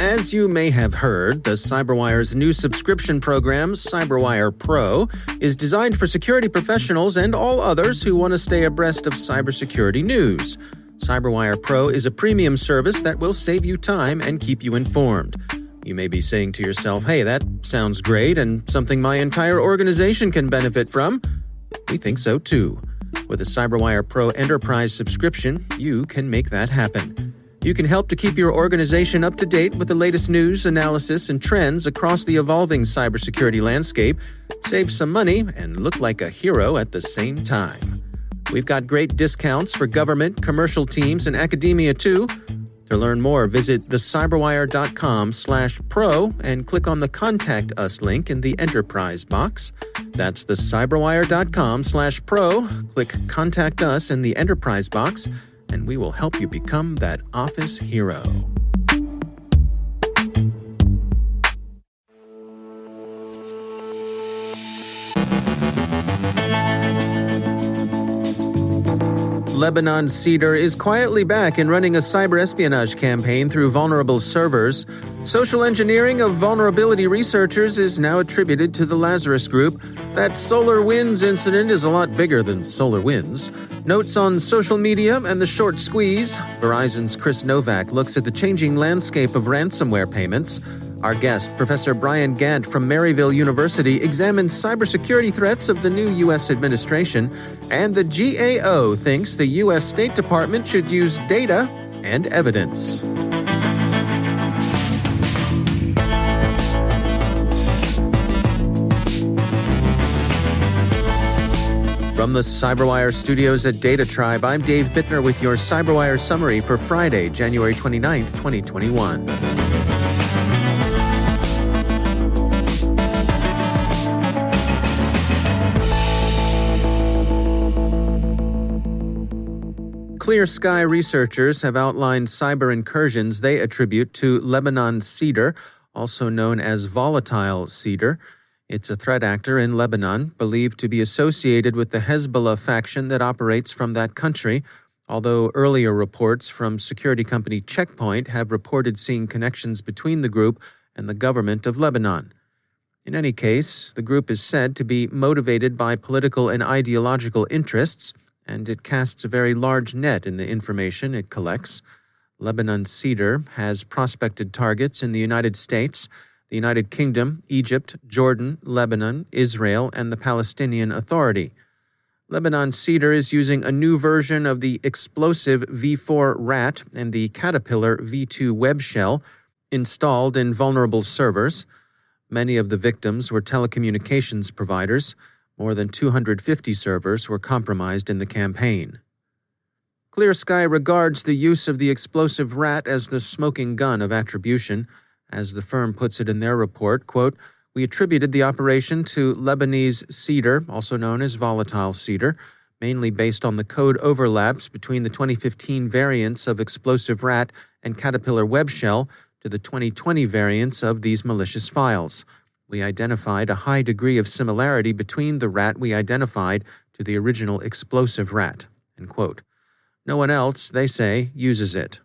As you may have heard, the CyberWire's new subscription program, CyberWire Pro, is designed for security professionals and all others who want to stay abreast of cybersecurity news. CyberWire Pro is a premium service that will save you time and keep you informed. You may be saying to yourself, hey, that sounds great and something my entire organization can benefit from. We think so too. With a CyberWire Pro Enterprise subscription, you can make that happen. You can help to keep your organization up to date with the latest news, analysis, and trends across the evolving cybersecurity landscape, save some money, and look like a hero at the same time. We've got great discounts for government, commercial teams, and academia too. To learn more, visit thecyberwire.com/pro and click on the Contact Us link in the Enterprise box. That's thecyberwire.com/pro. Click Contact Us in the Enterprise box, and we will help you become that office hero. Lebanon Cedar is quietly back and running a cyberespionage campaign through vulnerable servers. Social engineering of vulnerability researchers is now attributed to the Lazarus Group. That SolarWinds incident is a lot bigger than SolarWinds. Notes on social media and the short squeeze. Verizon's Chris Novak looks at the changing landscape of ransomware payments. Our guest, Professor Brian Gantt from Maryville University, examines cybersecurity threats of the new U.S. administration, and the GAO thinks the U.S. State Department should use data and evidence. From the CyberWire studios at Data Tribe, I'm Dave Bittner with your CyberWire summary for Friday, January 29th, 2021. Clear Sky researchers have outlined cyber incursions they attribute to Lebanon Cedar, also known as volatile cedar. It's a threat actor in Lebanon, believed to be associated with the Hezbollah faction that operates from that country, although earlier reports from security company Check Point have reported seeing connections between the group and the government of Lebanon. In any case, the group is said to be motivated by political and ideological interests, and it casts a very large net in the information it collects. Lebanon Cedar has prospected targets in the United States, the United Kingdom, Egypt, Jordan, Lebanon, Israel, and the Palestinian Authority. Lebanon Cedar is using a new version of the explosive V4 Rat and the Caterpillar V2 web shell installed in vulnerable servers. Many of the victims were telecommunications providers. More than 250 servers were compromised in the campaign. Clear Sky regards the use of the explosive rat as the smoking gun of attribution. As the firm puts it in their report, quote, "We attributed the operation to Lebanese cedar, also known as volatile cedar, mainly based on the code overlaps between the 2015 variants of explosive rat and Caterpillar web shell to the 2020 variants of these malicious files. We identified a high degree of similarity between the rat we identified to the original explosive rat." End quote. No one else, they say, uses it.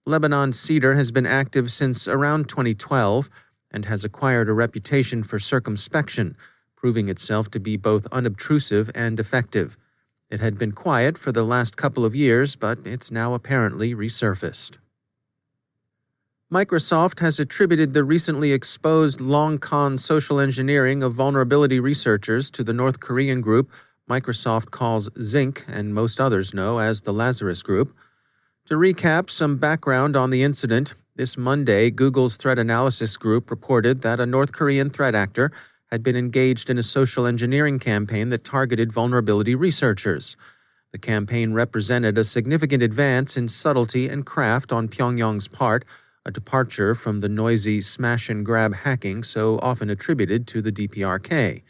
Lebanon Cedar has been active since around 2012 and has acquired a reputation for circumspection, proving itself to be both unobtrusive and effective. It had been quiet for the last couple of years, but it's now apparently resurfaced. Microsoft has attributed the recently exposed long-con social engineering of vulnerability researchers to the North Korean group Microsoft calls Zinc and most others know as the Lazarus Group. To recap some background on the incident, this Monday, Google's threat analysis group reported that a North Korean threat actor had been engaged in a social engineering campaign that targeted vulnerability researchers. The campaign represented a significant advance in subtlety and craft on Pyongyang's part, a departure from the noisy smash-and-grab hacking so often attributed to the DPRK.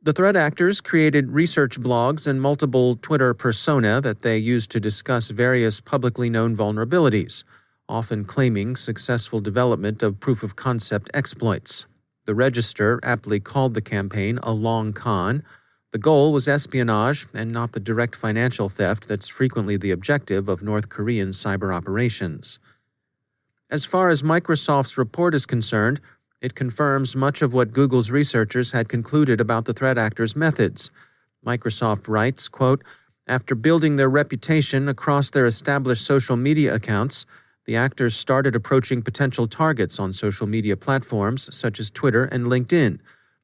The threat actors created research blogs and multiple Twitter persona that they used to discuss various publicly known vulnerabilities, often claiming successful development of proof-of-concept exploits. The Register aptly called the campaign a long con. The goal was espionage and not the direct financial theft that's frequently the objective of North Korean cyber operations. As far as Microsoft's report is concerned, it confirms much of what Google's researchers had concluded about the threat actors' methods. Microsoft writes, quote, "After building their reputation across their established social media accounts, the actors started approaching potential targets on social media platforms such as Twitter and LinkedIn.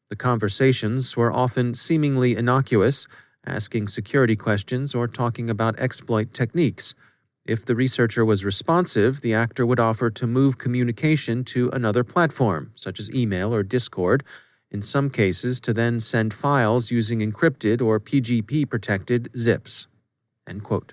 The conversations were often seemingly innocuous, asking security questions or talking about exploit techniques. If the researcher was responsive, the actor would offer to move communication to another platform, such as email or Discord, in some cases to then send files using encrypted or PGP-protected zips." End quote.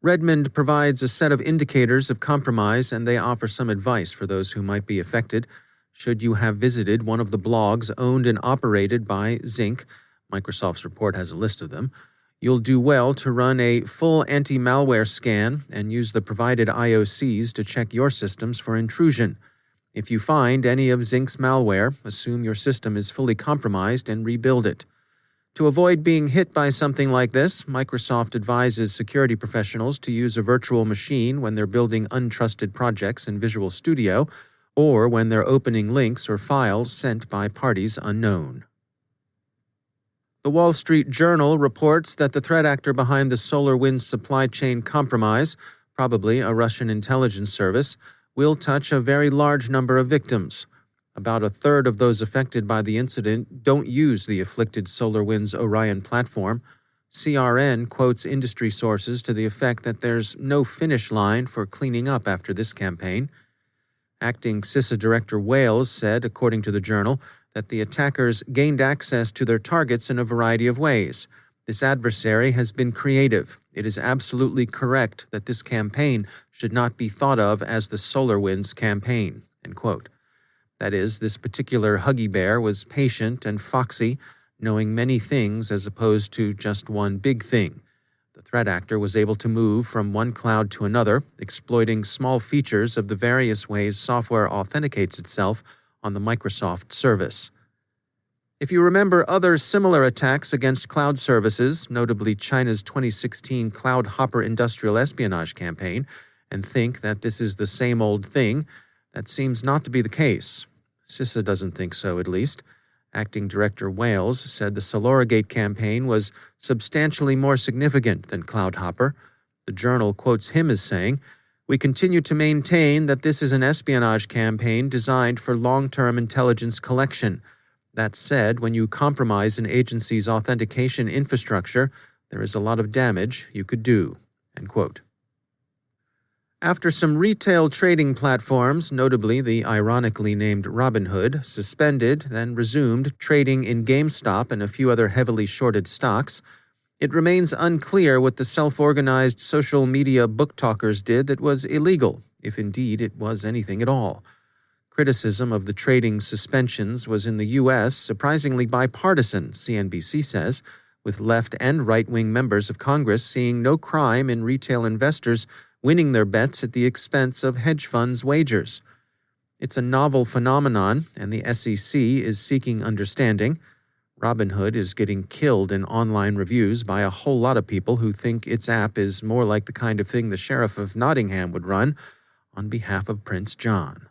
Redmond provides a set of indicators of compromise, and they offer some advice for those who might be affected. Should you have visited one of the blogs owned and operated by Zinc, Microsoft's report has a list of them, you'll do well to run a full anti-malware scan and use the provided IOCs to check your systems for intrusion. If you find any of Zinc's malware, assume your system is fully compromised and rebuild it. To avoid being hit by something like this, Microsoft advises security professionals to use a virtual machine when they're building untrusted projects in Visual Studio or when they're opening links or files sent by parties unknown. The Wall Street Journal reports that the threat actor behind the SolarWinds supply chain compromise, probably a Russian intelligence service, will touch a very large number of victims. About a third of those affected by the incident don't use the afflicted SolarWinds Orion platform. CRN quotes industry sources to the effect that there's no finish line for cleaning up after this campaign. Acting CISA Director Wales said, according to the Journal, that the attackers gained access to their targets in a variety of ways. This adversary has been creative. It is absolutely correct that this campaign should not be thought of as the SolarWinds campaign. End quote. That is, this particular Huggy Bear was patient and foxy, knowing many things as opposed to just one big thing. The threat actor was able to move from one cloud to another, exploiting small features of the various ways software authenticates itself on the Microsoft service. If you remember other similar attacks against cloud services, notably China's 2016 Cloud Hopper industrial espionage campaign, and think that this is the same old thing, that seems not to be the case. CISA doesn't think so, at least. Acting Director Wales said the Soloragate campaign was substantially more significant than Cloud Hopper. The Journal quotes him as saying, "We continue to maintain that this is an espionage campaign designed for long-term intelligence collection. That said, when you compromise an agency's authentication infrastructure, there is a lot of damage you could do." End quote. After some retail trading platforms, notably the ironically named Robinhood, suspended, then resumed trading in GameStop and a few other heavily shorted stocks, it remains unclear what the self-organized social media book talkers did that was illegal, if indeed it was anything at all. Criticism of the trading suspensions was in the U.S. surprisingly bipartisan, CNBC says, with left and right-wing members of Congress seeing no crime in retail investors winning their bets at the expense of hedge funds' wagers. It's a novel phenomenon, and the SEC is seeking understanding. Robinhood is getting killed in online reviews by a whole lot of people who think its app is more like the kind of thing the Sheriff of Nottingham would run on behalf of Prince John.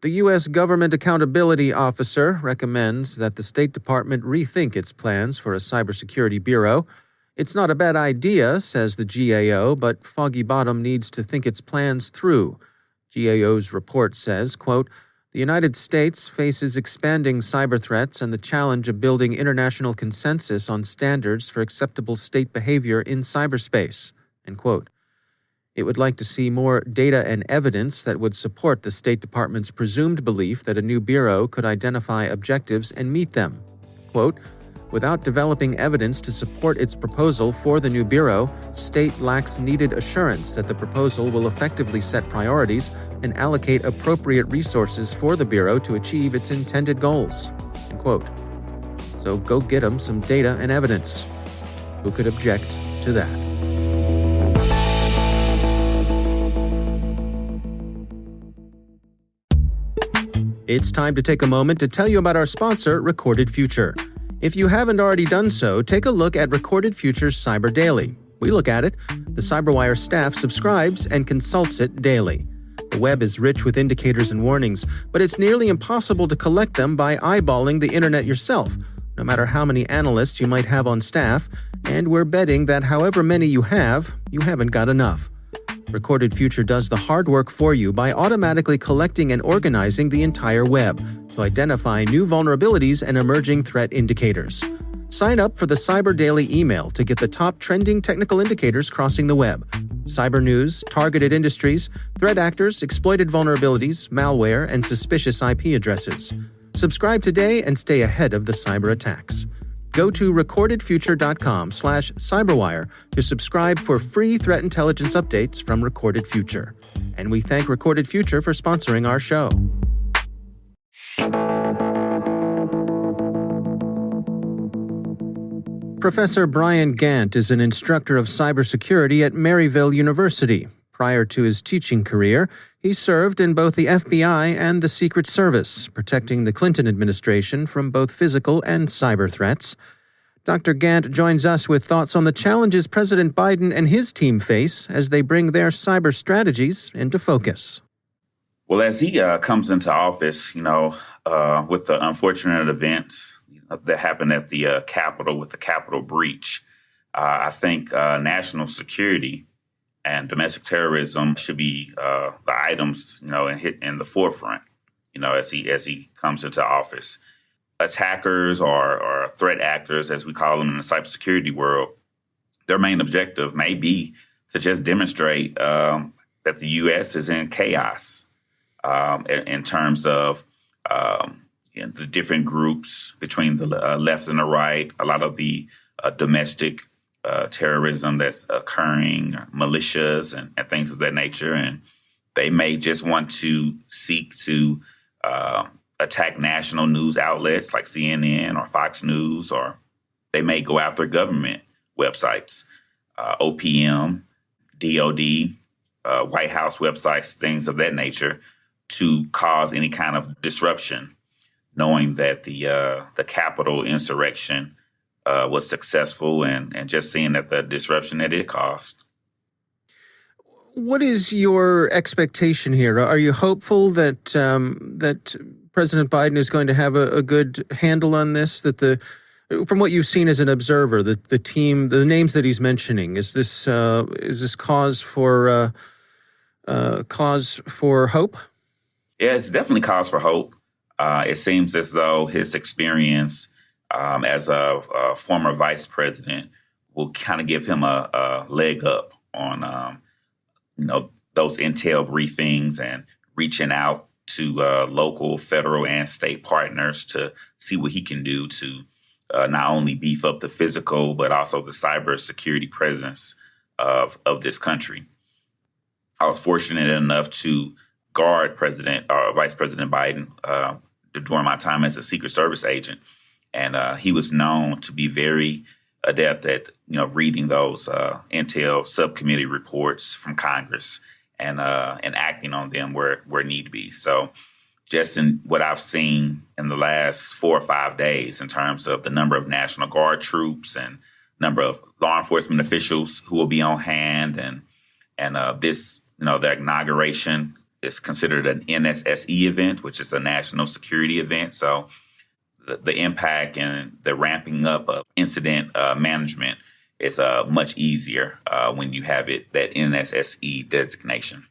The U.S. Government Accountability Officer recommends that the State Department rethink its plans for a cybersecurity bureau. It's not a bad idea, says the GAO, but Foggy Bottom needs to think its plans through. GAO's report says, quote, "The United States faces expanding cyber threats and the challenge of building international consensus on standards for acceptable state behavior in cyberspace." End quote. It would like to see more data and evidence that would support the State Department's presumed belief that a new bureau could identify objectives and meet them. Quote, "Without developing evidence to support its proposal for the new bureau, state lacks needed assurance that the proposal will effectively set priorities and allocate appropriate resources for the bureau to achieve its intended goals." End quote. So go get them some data and evidence. Who could object to that? It's time to take a moment to tell you about our sponsor, Recorded Future. If you haven't already done so, take a look at Recorded Future's Cyber Daily. We look at it. The CyberWire staff subscribes and consults it daily. The web is rich with indicators and warnings, but it's nearly impossible to collect them by eyeballing the internet yourself, no matter how many analysts you might have on staff, and we're betting that however many you haven't got enough. Recorded Future does the hard work for you by automatically collecting and organizing the entire web to identify new vulnerabilities and emerging threat indicators. Sign up for the Cyber Daily email to get the top trending technical indicators crossing the web. Cyber news, targeted industries, threat actors, exploited vulnerabilities, malware, and suspicious IP addresses. Subscribe today and stay ahead of the cyber attacks. Go to recordedfuture.com/cyberwire to subscribe for free threat intelligence updates from Recorded Future. And we thank Recorded Future for sponsoring our show. Professor Brian Gantt is an instructor of cybersecurity at Maryville University. Prior to his teaching career, he served in both the FBI and the Secret Service, protecting the Clinton administration from both physical and cyber threats. Dr. Gantt joins us with thoughts on the challenges President Biden and his team face as they bring their cyber strategies into focus. Well, as he comes into office, with the unfortunate events that happened at the Capitol with the Capitol breach, I think national security and domestic terrorism should be the items, in the forefront, as he comes into office. Attackers or threat actors, as we call them in the cybersecurity world, their main objective may be to just demonstrate that the U.S. is in chaos in terms of the different groups between the left and the right, a lot of the domestic terrorism that's occurring, militias and things of that nature. And they may just want to seek to attack national news outlets like CNN or Fox News, or they may go after government websites, OPM, DOD, White House websites, things of that nature, to cause any kind of disruption, knowing that the Capitol insurrection was successful and just seeing that the disruption that it caused. What is your expectation here? Are you hopeful that that President Biden is going to have a good handle on this? That from what you've seen as an observer, the team, the names that he's mentioning, is this cause for hope? Yeah, it's definitely cause for hope. It seems as though his experience as a former vice president will kind of give him a leg up on, those intel briefings and reaching out to local, federal, and state partners to see what he can do to not only beef up the physical, but also the cybersecurity presence of this country. I was fortunate enough to guard Vice President Biden during my time as a Secret Service agent. And he was known to be very adept at, reading those intel subcommittee reports from Congress and acting on them where need be. So just in what I've seen in the last 4 or 5 days in terms of the number of National Guard troops and number of law enforcement officials who will be on hand, and this, the inauguration is considered an NSSE event, which is a national security event. So the impact and the ramping up of incident management is much easier when you have that NSSE designation.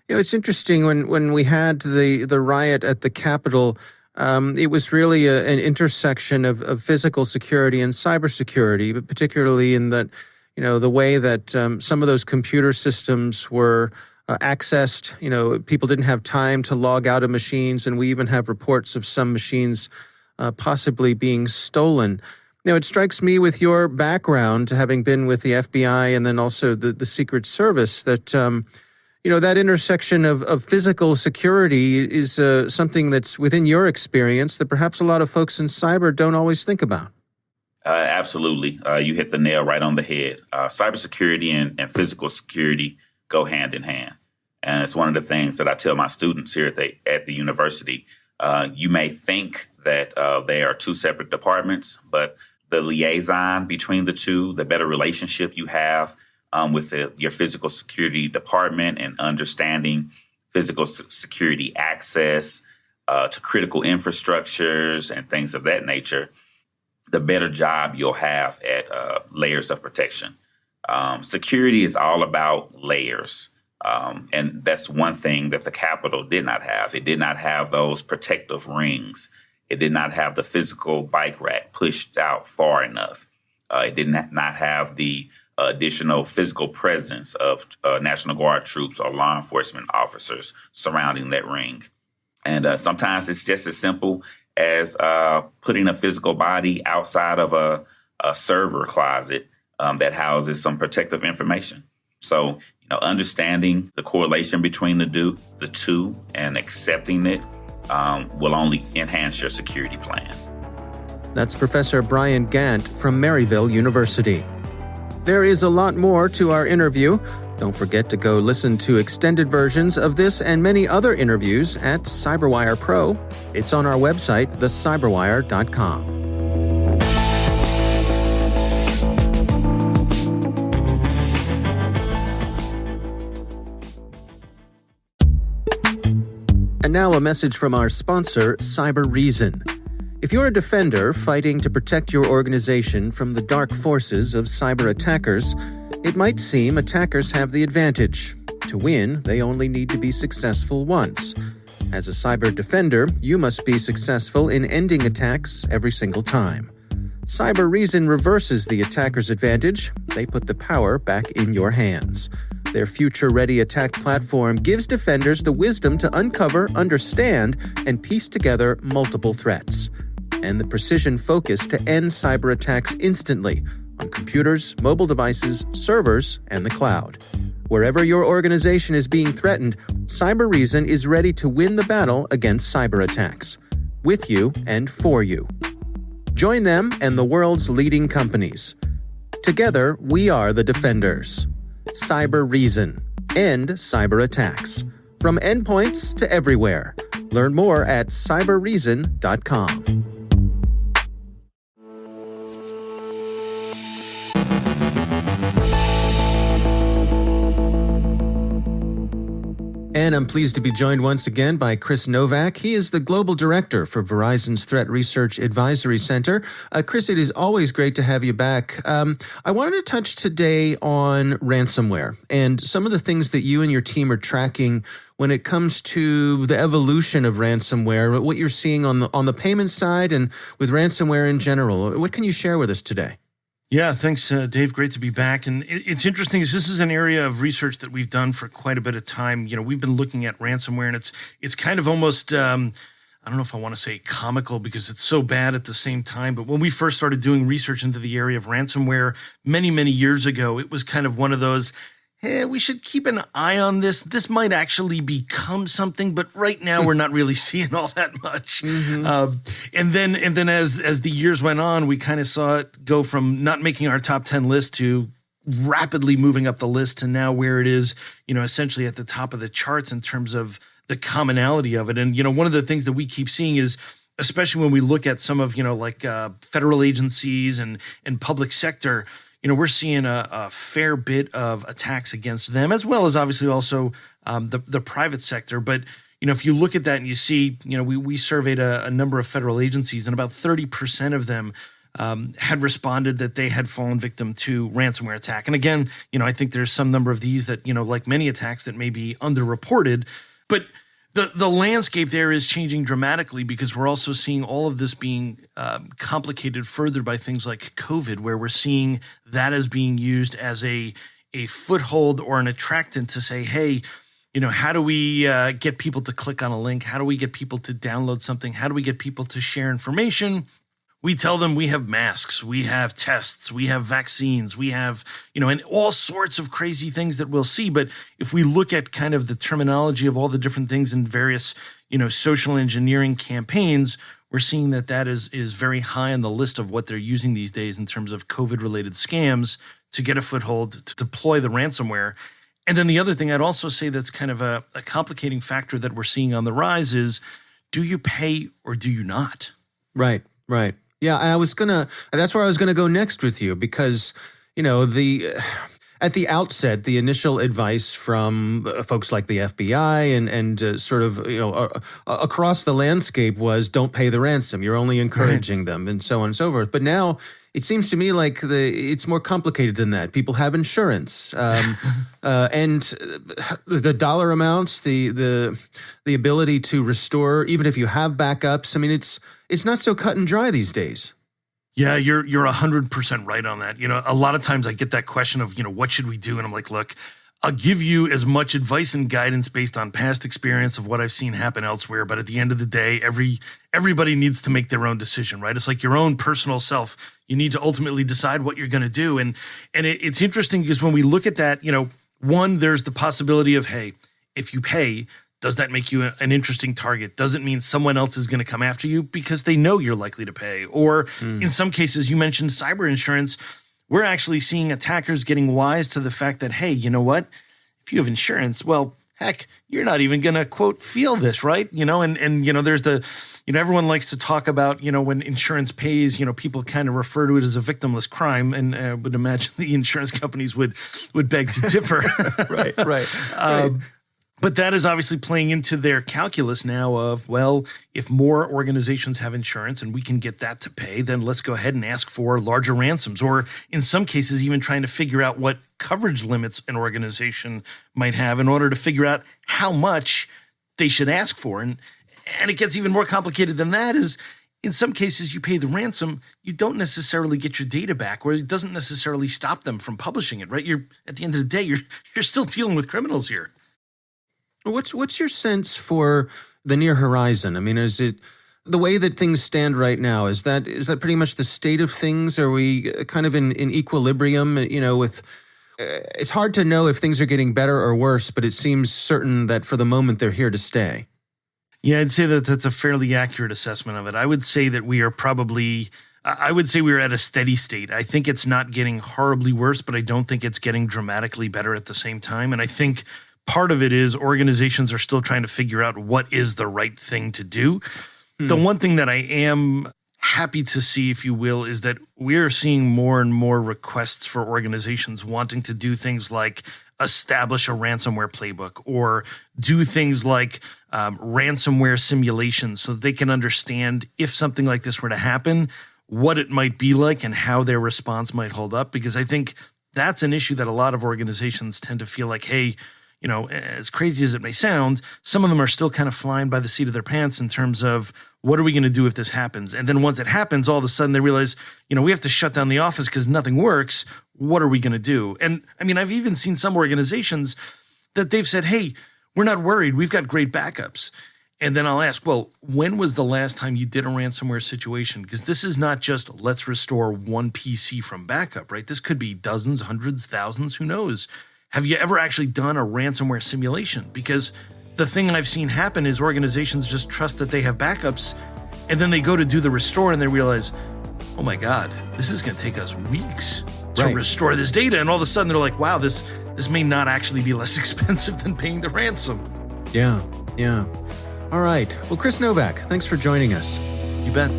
It's interesting when we had the riot at the Capitol, it was really an intersection of physical security and cybersecurity, but particularly in that, the way that some of those computer systems were accessed. People didn't have time to log out of machines, and we even have reports of some machines possibly being stolen. It strikes me with your background, having been with the FBI and then also the Secret Service, that that intersection of physical security is something that's within your experience that perhaps a lot of folks in cyber don't always think about. Absolutely. You hit the nail right on the head. Cybersecurity and physical security go hand in hand. And it's one of the things that I tell my students here at the university. You may think that they are two separate departments, but the liaison between the two, the better relationship you have with your physical security department and understanding physical security access to critical infrastructures and things of that nature, the better job you'll have at layers of protection. Security is all about layers. And that's one thing that the Capitol did not have. It did not have those protective rings. It did not have the physical bike rack pushed out far enough. It did not have the additional physical presence of National Guard troops or law enforcement officers surrounding that ring. And sometimes it's just as simple as putting a physical body outside of a server closet that houses some protective information. So, understanding the correlation between the two and accepting it will only enhance your security plan. That's Professor Brian Gantt from Maryville University. There is a lot more to our interview. Don't forget to go listen to extended versions of this and many other interviews at CyberWire Pro. It's on our website, thecyberwire.com. And now a message from our sponsor, CyberReason. If you're a defender fighting to protect your organization from the dark forces of cyber attackers, it might seem attackers have the advantage. To win, they only need to be successful once. As a cyber defender, you must be successful in ending attacks every single time. CyberReason reverses the attacker's advantage. They put the power back in your hands. Their future-ready attack platform gives defenders the wisdom to uncover, understand, and piece together multiple threats, and the precision focus to end cyber attacks instantly on computers, mobile devices, servers, and the cloud. Wherever your organization is being threatened, CyberReason is ready to win the battle against cyber attacks, with you and for you. Join them and the world's leading companies. Together, we are the defenders. CyberReason. End cyber attacks. From endpoints to everywhere. Learn more at cyberreason.com. And I'm pleased to be joined once again by Chris Novak. He is the Global Director for Verizon's Threat Research Advisory Center. Chris, it is always great to have you back. I wanted to touch today on ransomware and some of the things that you and your team are tracking when it comes to the evolution of ransomware, what you're seeing on the payment side and with ransomware in general. What can you share with us today? Yeah, thanks, Dave. Great to be back. And it's interesting because this is an area of research that we've done for quite a bit of time. We've been looking at ransomware, and it's kind of almost, I don't know if I want to say comical because it's so bad at the same time. But when we first started doing research into the area of ransomware many, many years ago, it was kind of one of those, hey, we should keep an eye on this. This might actually become something, but right now we're not really seeing all that much. Mm-hmm. And then as the years went on, we kind of saw it go from not making our top 10 list to rapidly moving up the list to now where it is, essentially at the top of the charts in terms of the commonality of it. And, one of the things that we keep seeing is, especially when we look at some of, federal agencies and public sector, we're seeing a fair bit of attacks against them, as well as obviously also the private sector. But, if you look at that and you see, we surveyed a number of federal agencies, and about 30% of them had responded that they had fallen victim to ransomware attack. And again, I think there's some number of these that, like many attacks, that may be underreported. But the landscape there is changing dramatically because we're also seeing all of this being complicated further by things like COVID, where we're seeing that as being used as a foothold or an attractant to say, hey, how do we get people to click on a link? How do we get people to download something? How do we get people to share information? We tell them we have masks, we have tests, we have vaccines, we have, and all sorts of crazy things that we'll see. But if we look at kind of the terminology of all the different things in various, social engineering campaigns, we're seeing that is very high on the list of what they're using these days in terms of COVID-related scams to get a foothold, to deploy the ransomware. And then the other thing I'd also say that's kind of a complicating factor that we're seeing on the rise is, do you pay or do you not? Right. Yeah, and that's where I was gonna go next with you because, at the outset, the initial advice from folks like the FBI and sort of, across the landscape was don't pay the ransom. You're only encouraging them and so on and so forth. But now it seems to me like it's more complicated than that. People have insurance, and the dollar amounts, the ability to restore, even if you have backups. I mean, it's not so cut and dry these days. Yeah, you're 100% right on that. A lot of times I get that question of, what should we do? And I'm like, look, I'll give you as much advice and guidance based on past experience of what I've seen happen elsewhere. But at the end of the day, everybody needs to make their own decision, right? It's like your own personal self. You need to ultimately decide what you're going to do. And it's interesting because when we look at that, one, there's the possibility of, hey, if you pay, does that make you an interesting target? Does it mean someone else is going to come after you because they know you're likely to pay? Or in some cases, you mentioned cyber insurance. We're actually seeing attackers getting wise to the fact that, hey, you know what? If you have insurance, well, heck, you're not even going to, quote, feel this, right? And there's everyone likes to talk about, when insurance pays, people kind of refer to it as a victimless crime. And I would imagine the insurance companies would beg to differ. Right. But that is obviously playing into their calculus now of, well, if more organizations have insurance and we can get that to pay, then let's go ahead and ask for larger ransoms. Or in some cases, even trying to figure out what coverage limits an organization might have in order to figure out how much they should ask for. And it gets even more complicated than that is, in some cases, you pay the ransom, you don't necessarily get your data back, or it doesn't necessarily stop them from publishing it, right? At the end of the day, you're still dealing with criminals here. What's your sense for the near horizon? I mean, is it the way that things stand right now? Is that pretty much the state of things? Are we kind of in equilibrium? With it's hard to know if things are getting better or worse, but it seems certain that for the moment they're here to stay. Yeah, I'd say that that's a fairly accurate assessment of it. I would say that we are we're at a steady state. I think it's not getting horribly worse, but I don't think it's getting dramatically better at the same time. And I think part of it is organizations are still trying to figure out what is the right thing to do. The one thing that I am happy to see, if you will, is that we're seeing more and more requests for organizations wanting to do things like establish a ransomware playbook or do things like ransomware simulations so that they can understand if something like this were to happen, what it might be like and how their response might hold up. Because I think that's an issue that a lot of organizations tend to feel like, hey, as crazy as it may sound, some of them are still kind of flying by the seat of their pants in terms of what are we going to do if this happens? And then once it happens, all of a sudden they realize, we have to shut down the office because nothing works. What are we going to do? And I mean, I've even seen some organizations that they've said, hey, we're not worried. We've got great backups. And then I'll ask, well, when was the last time you did a ransomware situation? Because this is not just let's restore one PC from backup, right? This could be dozens, hundreds, thousands, who knows? Have you ever actually done a ransomware simulation? Because the thing I've seen happen is organizations just trust that they have backups, and then they go to do the restore and they realize, oh my God, this is going to take us weeks to restore this data. And all of a sudden they're like, wow, this may not actually be less expensive than paying the ransom. Yeah. All right. Well, Chris Novak, thanks for joining us. You bet.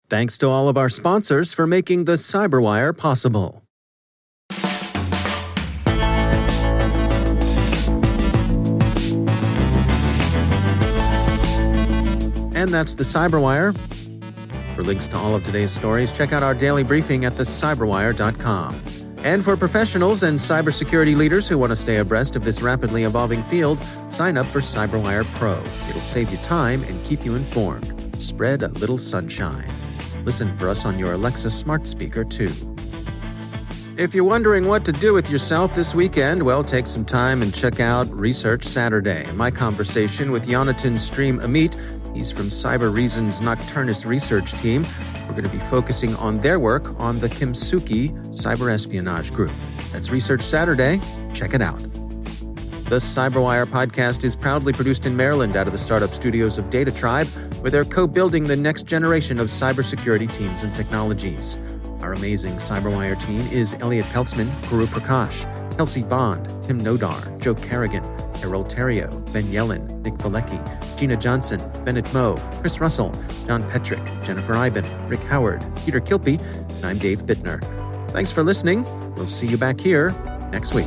Thanks to all of our sponsors for making the CyberWire possible. And that's the CyberWire. For links to all of today's stories, check out our daily briefing at thecyberwire.com. And for professionals and cybersecurity leaders who want to stay abreast of this rapidly evolving field, sign up for CyberWire Pro. It'll save you time and keep you informed. Spread a little sunshine. Listen for us on your Alexa smart speaker, too. If you're wondering what to do with yourself this weekend, well, take some time and check out Research Saturday. My conversation with Yonatan Stream Amit. He's from Cyber Reason's Nocturnus research team. We're going to be focusing on their work on the Kimsuki cyberespionage group. That's Research Saturday. Check it out. The CyberWire podcast is proudly produced in Maryland out of the startup studios of Data Tribe, where they're co-building the next generation of cybersecurity teams and technologies. Our amazing CyberWire team is Elliot Peltzman, Guru Prakash, Kelsey Bond, Tim Nodar, Joe Carrigan, Errol Terrio, Ben Yellen, Nick Valecki, Gina Johnson, Bennett Moe, Chris Russell, John Petrick, Jennifer Iben, Rick Howard, Peter Kilpie, and I'm Dave Bittner. Thanks for listening. We'll see you back here next week.